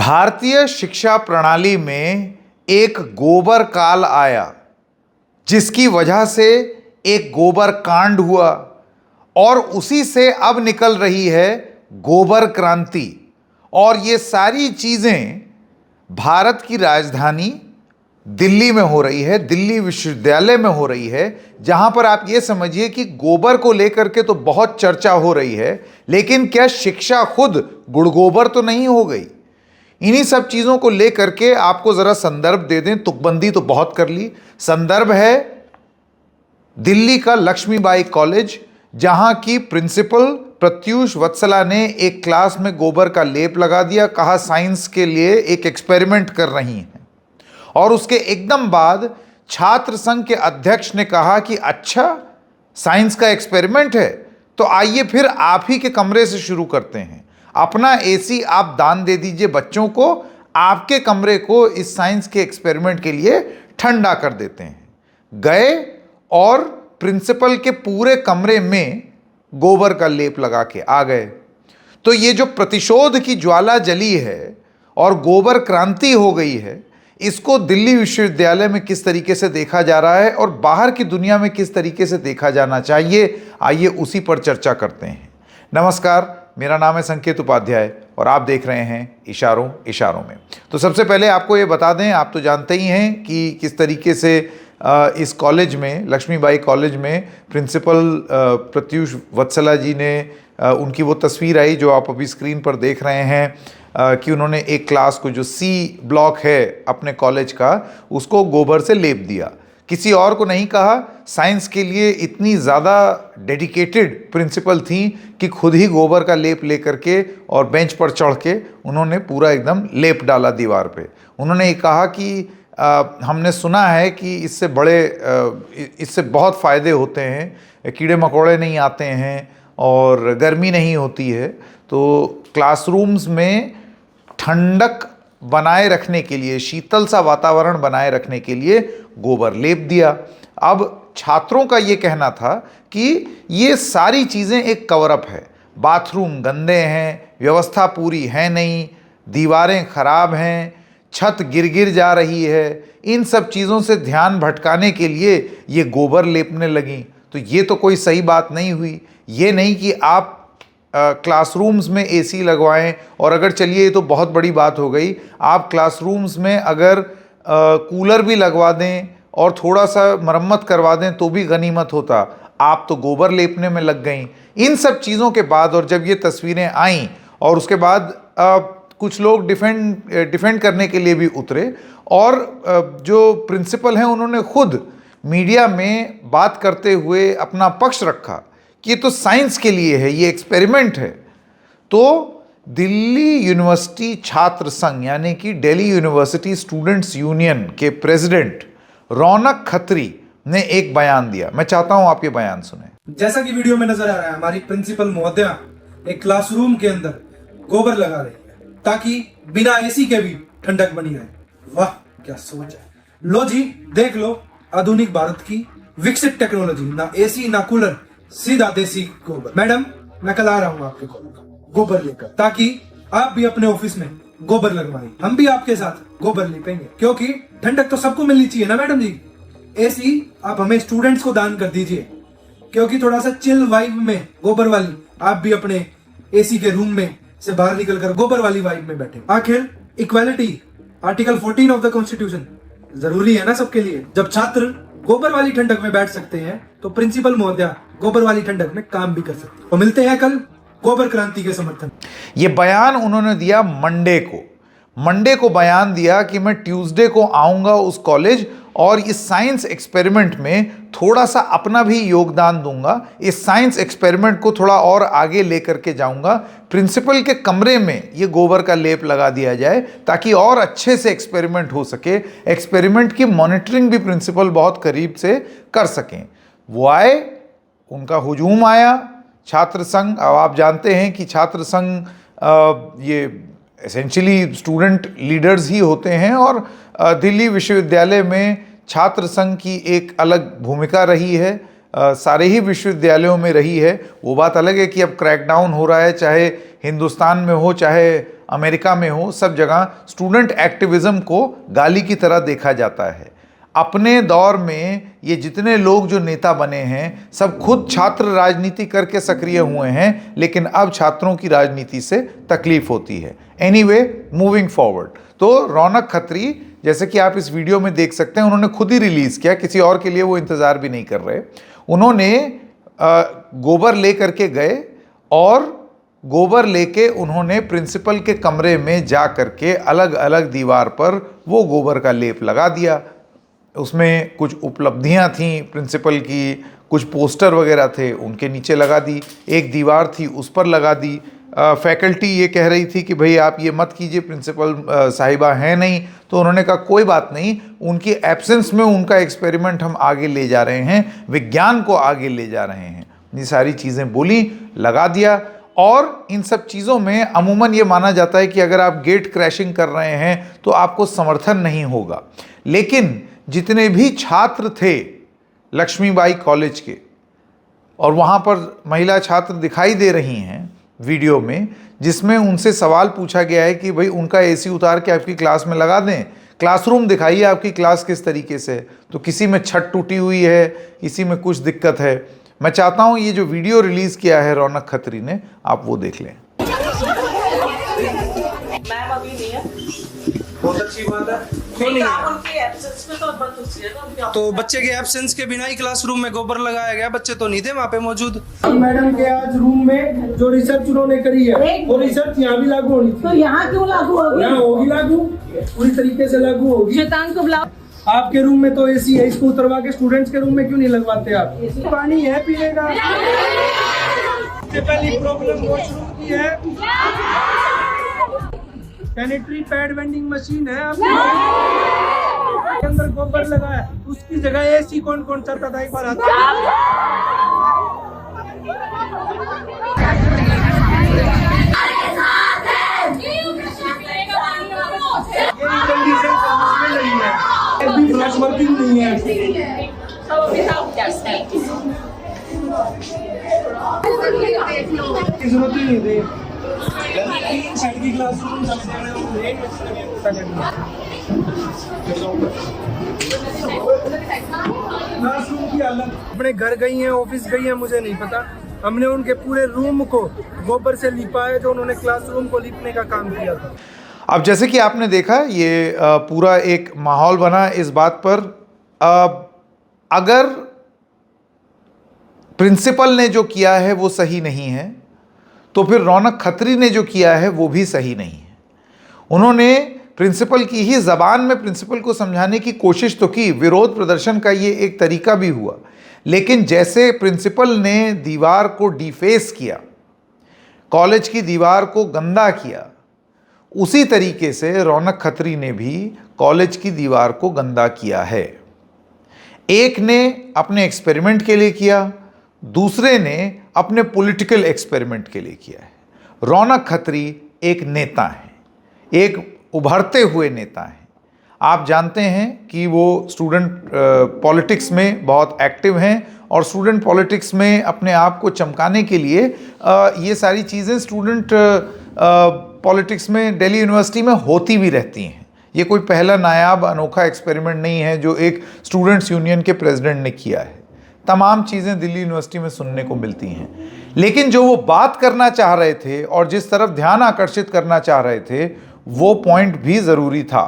भारतीय शिक्षा प्रणाली में एक गोबर काल आया, जिसकी वजह से एक गोबर कांड हुआ और उसी से अब निकल रही है गोबर क्रांति। और ये सारी चीज़ें भारत की राजधानी दिल्ली में हो रही है, दिल्ली विश्वविद्यालय में हो रही है, जहां पर आप ये समझिए कि गोबर को लेकर के तो बहुत चर्चा हो रही है, लेकिन क्या शिक्षा खुद गुड़ गोबर तो नहीं हो गई। इन्हीं सब चीज़ों को लेकर के आपको ज़रा संदर्भ दे दें। तुकबंदी तो बहुत कर ली। संदर्भ है दिल्ली का लक्ष्मीबाई कॉलेज, जहां की प्रिंसिपल प्रत्यूष वत्सला ने एक क्लास में गोबर का लेप लगा दिया, कहा साइंस के लिए एक एक्सपेरिमेंट कर रही हैं। और उसके एकदम बाद छात्र संघ के अध्यक्ष ने कहा कि अच्छा, साइंस का एक्सपेरिमेंट है तो आइए फिर आप ही के कमरे से शुरू करते हैं। अपना एसी आप दान दे दीजिए बच्चों को, आपके कमरे को इस साइंस के एक्सपेरिमेंट के लिए ठंडा कर देते हैं। गए और प्रिंसिपल के पूरे कमरे में गोबर का लेप लगा के आ गए। तो ये जो प्रतिशोध की ज्वाला जली है और गोबर क्रांति हो गई है, इसको दिल्ली विश्वविद्यालय में किस तरीके से देखा जा रहा है और बाहर की दुनिया में किस तरीके से देखा जाना चाहिए, आइए उसी पर चर्चा करते हैं। नमस्कार, मेरा नाम है संकेत उपाध्याय और आप देख रहे हैं इशारों इशारों में। तो सबसे पहले आपको ये बता दें, आप तो जानते ही हैं कि किस तरीके से इस कॉलेज में, लक्ष्मीबाई कॉलेज में, प्रिंसिपल प्रत्यूष वत्सला जी ने उनकी वो तस्वीर आई जो आप अभी स्क्रीन पर देख रहे हैं, कि उन्होंने एक क्लास को, जो सी ब्लॉक है अपने कॉलेज का, उसको गोबर से लेप दिया। किसी और को नहीं कहा। साइंस के लिए इतनी ज़्यादा डेडिकेटेड प्रिंसिपल थी कि खुद ही गोबर का लेप लेकर के और बेंच पर चढ़ के उन्होंने पूरा एकदम लेप डाला दीवार पे। उन्होंने ये कहा कि हमने सुना है कि इससे बहुत फ़ायदे होते हैं, कीड़े मकोड़े नहीं आते हैं और गर्मी नहीं होती है। तो क्लासरूम्स में ठंडक बनाए रखने के लिए, शीतल सा वातावरण बनाए रखने के लिए गोबर लेप दिया। अब छात्रों का ये कहना था कि ये सारी चीज़ें एक कवरअप है, बाथरूम गंदे हैं, व्यवस्था पूरी है नहीं, दीवारें खराब हैं, छत गिर जा रही है, इन सब चीज़ों से ध्यान भटकाने के लिए ये गोबर लेपने लगी। तो ये तो कोई सही बात नहीं हुई। ये नहीं कि आप क्लासरूम्स में एसी लगवाएं, और अगर चलिए ये तो बहुत बड़ी बात हो गई, आप क्लासरूम्स में अगर कूलर भी लगवा दें और थोड़ा सा मरम्मत करवा दें तो भी गनीमत होता। आप तो गोबर लेपने में लग गई। इन सब चीज़ों के बाद, और जब ये तस्वीरें आईं और उसके बाद कुछ लोग डिफेंड करने के लिए भी उतरे, और जो प्रिंसिपल हैं उन्होंने खुद मीडिया में बात करते हुए अपना पक्ष रखा कि ये तो साइंस के लिए है, ये एक्सपेरिमेंट है। तो दिल्ली यूनिवर्सिटी छात्र संघ यानी कि दिल्ली यूनिवर्सिटी स्टूडेंट्स यूनियन के प्रेसिडेंट रौनक खत्री ने एक बयान दिया। मैं चाहता हूं आप ये बयान सुने। जैसा कि वीडियो में नजर आ रहा है, हमारी प्रिंसिपल महोदया एक क्लासरूम के अंदर गोबर लगा रही है ताकि बिना एसी के भी ठंडक बनी रहे। वाह, क्या सोच है। लो जी, देख लो आधुनिक भारत की विकसित टेक्नोलॉजी, ना एसी ना कूलर, सीधा देसी गोबर। मैडम, मैं कल आ रहा हूँ आपके गोबर लेकर, ताकि आप भी अपने ऑफिस में गोबर लगवाएं। हम भी आपके साथ गोबर लेपेंगे, क्योंकि ठंडक तो सबको मिलनी चाहिए ना मैडम जी। एसी आप हमें स्टूडेंट्स को दान कर दीजिए, क्योंकि थोड़ा सा चिल वाइब में गोबर वाली आप भी अपने एसी के रूम में से बाहर निकलकर गोबर वाली वाइब में बैठे। आखिर equality, article 14 of the constitution जरूरी है ना सबके लिए। जब छात्र गोबर वाली ठंडक में बैठ सकते हैं तो प्रिंसिपल महोदया गोबर वाली ठंडक में काम भी कर सकते हैं। तो मिलते हैं कल गोबर क्रांति के समर्थन। ये बयान उन्होंने दिया मंडे को बयान दिया कि मैं ट्यूसडे को आऊंगा उस कॉलेज और इस साइंस एक्सपेरिमेंट में थोड़ा सा अपना भी योगदान दूंगा, इस साइंस एक्सपेरिमेंट को थोड़ा और आगे लेकर के जाऊंगा। प्रिंसिपल के कमरे में ये गोबर का लेप लगा दिया जाए ताकि और अच्छे से एक्सपेरिमेंट हो सके, एक्सपेरिमेंट की मॉनिटरिंग भी प्रिंसिपल बहुत करीब से कर सकें। वो आए, उनका हुजूम आया छात्र संघ। अब आप जानते हैं कि छात्र संघ ये एसेंशियली स्टूडेंट लीडर्स ही होते हैं, और दिल्ली विश्वविद्यालय में छात्र संघ की एक अलग भूमिका रही है, सारे ही विश्वविद्यालयों में रही है। वो बात अलग है कि अब क्रैकडाउन हो रहा है, चाहे हिंदुस्तान में हो चाहे अमेरिका में हो, सब जगह स्टूडेंट एक्टिविज्म को गाली की तरह देखा जाता है। अपने दौर में ये जितने लोग जो नेता बने हैं सब खुद छात्र राजनीति करके सक्रिय हुए हैं, लेकिन अब छात्रों की राजनीति से तकलीफ होती है। एनीवे, मूविंग फॉरवर्ड, तो रौनक खत्री, जैसे कि आप इस वीडियो में देख सकते हैं, उन्होंने खुद ही रिलीज़ किया, किसी और के लिए वो इंतज़ार भी नहीं कर रहे। उन्होंने गोबर ले करके गए और गोबर लेके उन्होंने प्रिंसिपल के कमरे में जा करके अलग अलग दीवार पर वो गोबर का लेप लगा दिया। उसमें कुछ उपलब्धियां थीं प्रिंसिपल की, कुछ पोस्टर वगैरह थे, उनके नीचे लगा दी। एक दीवार थी, उस पर लगा दी। फैकल्टी ये कह रही थी कि भाई आप ये मत कीजिए, प्रिंसिपल साहिबा हैं नहीं, तो उन्होंने कहा कोई बात नहीं, उनकी एब्सेंस में उनका एक्सपेरिमेंट हम आगे ले जा रहे हैं, विज्ञान को आगे ले जा रहे हैं। ये सारी चीज़ें बोली, लगा दिया। और इन सब चीज़ों में अमूमन ये माना जाता है कि अगर आप गेट क्रैशिंग कर रहे हैं तो आपको समर्थन नहीं होगा, लेकिन जितने भी छात्र थे लक्ष्मीबाई कॉलेज के, और वहाँ पर महिला छात्र दिखाई दे रही हैं वीडियो में, जिसमें उनसे सवाल पूछा गया है कि भाई उनका एसी उतार के आपकी क्लास में लगा दें, क्लासरूम दिखाइए आपकी क्लास किस तरीके से। तो किसी में छत टूटी हुई है, किसी में कुछ दिक्कत है। मैं चाहता हूँ ये जो वीडियो रिलीज़ किया है रौनक खत्री ने, आप वो देख लें। मैम अभी नहीं है। बहुत अच्छी बात है। क्यों नहीं है? उनकी एब्सेंस में तो बंद हो गया ना। तो बच्चे के एब्सेंस के बिना ही क्लासरूम में गोबर लगाया गया, बच्चे तो नहीं थे वहाँ पे मौजूद। मैडम के आज रूम में जो रिसर्च उन्होंने करी है वो रिसर्च यहाँ भी लागू होनी थी। तो यहाँ क्यों लागू होगी? यहाँ होगी लागू, पूरी तरीके से लागू होगी। शैतान को बुलाओ। आपके रूम में तो एसी है, इसको उतरवा के स्टूडेंट्स के रूम में क्यों नहीं लगवाते आप? पानी है पीने का। सबसे पहली प्रॉब्लम वॉशरूम की है। सैनिटरी पैड वेंडिंग मशीन है आपके अंदर गोबर लगा है, उसकी जगह एसी कौन कौन चाहता था? एक बार हाथ नहीं है, अभी फ्लैश वर्किंग नहीं है। जरूरत ही नहीं थी। साइड की क्लासरूम क्लासरूम की हालत, अपने घर गई हैं, ऑफिस गई हैं, मुझे नहीं पता। हमने उनके पूरे रूम को गोबर से लिपा है, जो उन्होंने क्लासरूम को लिपने का काम किया था। अब जैसे कि आपने देखा, ये पूरा एक माहौल बना इस बात पर। अगर प्रिंसिपल ने जो किया है वो सही नहीं है, तो फिर रौनक खत्री ने जो किया है वो भी सही नहीं है। उन्होंने प्रिंसिपल की ही ज़बान में प्रिंसिपल को समझाने की कोशिश तो की, विरोध प्रदर्शन का ये एक तरीका भी हुआ, लेकिन जैसे प्रिंसिपल ने दीवार को डिफेस किया, कॉलेज की दीवार को गंदा किया, उसी तरीके से रौनक खत्री ने भी कॉलेज की दीवार को गंदा किया है। एक ने अपने एक्सपेरिमेंट के लिए किया, दूसरे ने अपने पॉलिटिकल एक्सपेरिमेंट के लिए किया है। रौनक खत्री एक नेता है, एक उभरते हुए नेता है। आप जानते हैं कि वो स्टूडेंट पॉलिटिक्स में बहुत एक्टिव हैं, और स्टूडेंट पॉलिटिक्स में अपने आप को चमकाने के लिए ये सारी चीज़ें स्टूडेंट पॉलिटिक्स में दिल्ली यूनिवर्सिटी में होती भी रहती हैं। ये कोई पहला नायाब अनोखा एक्सपेरिमेंट नहीं है जो एक स्टूडेंट्स यूनियन के प्रेसिडेंट ने किया है। तमाम चीज़ें दिल्ली यूनिवर्सिटी में सुनने को मिलती हैं, लेकिन जो वो बात करना चाह रहे थे और जिस तरफ ध्यान आकर्षित करना चाह रहे थे, वो पॉइंट भी ज़रूरी था।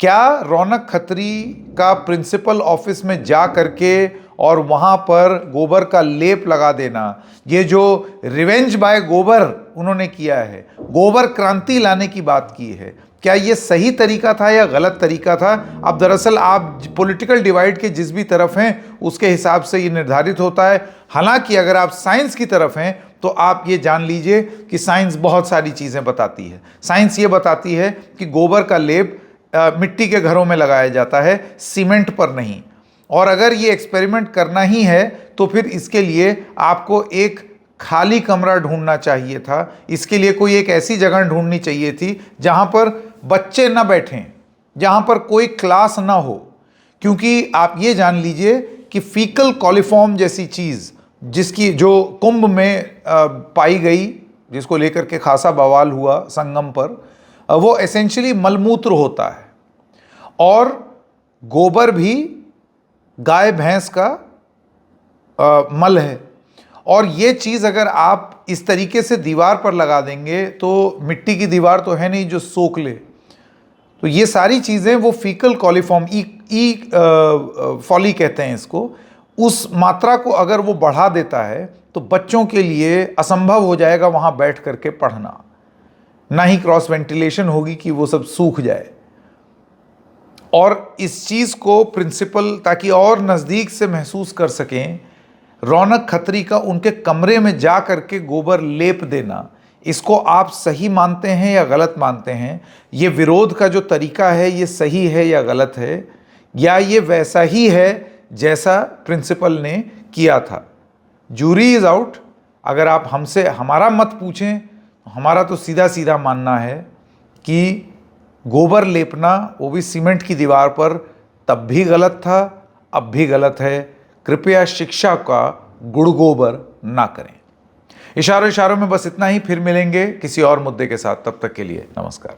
क्या रौनक खत्री का प्रिंसिपल ऑफिस में जा करके और वहाँ पर गोबर का लेप लगा देना, ये जो रिवेंज बाय गोबर उन्होंने किया है, गोबर क्रांति लाने की बात की है, क्या ये सही तरीका था या गलत तरीका था? अब दरअसल आप पॉलिटिकल डिवाइड के जिस भी तरफ हैं उसके हिसाब से ये निर्धारित होता है। हालांकि अगर आप साइंस की तरफ हैं तो आप ये जान लीजिए कि साइंस बहुत सारी चीज़ें बताती है। साइंस ये बताती है कि गोबर का लेप मिट्टी के घरों में लगाया जाता है, सीमेंट पर नहीं। और अगर ये एक्सपेरिमेंट करना ही है तो फिर इसके लिए आपको एक खाली कमरा ढूंढना चाहिए था। इसके लिए कोई एक ऐसी जगह ढूंढनी चाहिए थी जहाँ पर बच्चे ना बैठें, जहाँ पर कोई क्लास ना हो। क्योंकि आप ये जान लीजिए कि फीकल कॉलिफॉर्म जैसी चीज़ जिसकी जो कुंभ में पाई गई जिसको लेकर के खासा बवाल हुआ संगम पर, वो एसेंशियली मलमूत्र होता है और गोबर भी गाय भैंस का मल है। और ये चीज़ अगर आप इस तरीके से दीवार पर लगा देंगे तो मिट्टी की दीवार तो है नहीं जो सोख ले, तो ये सारी चीज़ें वो फीकल कॉलीफॉर्म फॉली कहते हैं इसको, उस मात्रा को अगर वो बढ़ा देता है तो बच्चों के लिए असंभव हो जाएगा वहाँ बैठ करके पढ़ना, ना ही क्रॉस वेंटिलेशन होगी कि वो सब सूख जाए। और इस चीज़ को प्रिंसिपल ताकि और नज़दीक से महसूस कर सकें, रौनक खत्री का उनके कमरे में जा करके गोबर लेप देना, इसको आप सही मानते हैं या गलत मानते हैं? ये विरोध का जो तरीका है ये सही है या गलत है, या ये वैसा ही है जैसा प्रिंसिपल ने किया था? Jury is out. अगर आप हमसे हमारा मत पूछें, हमारा तो सीधा सीधा मानना है कि गोबर लेपना, वो भी सीमेंट की दीवार पर, तब भी गलत था, अब भी गलत है। कृपया शिक्षा का गुड़ गोबर ना करें। इशारों इशारों में बस इतना ही, फिर मिलेंगे किसी और मुद्दे के साथ। तब तक के लिए नमस्कार।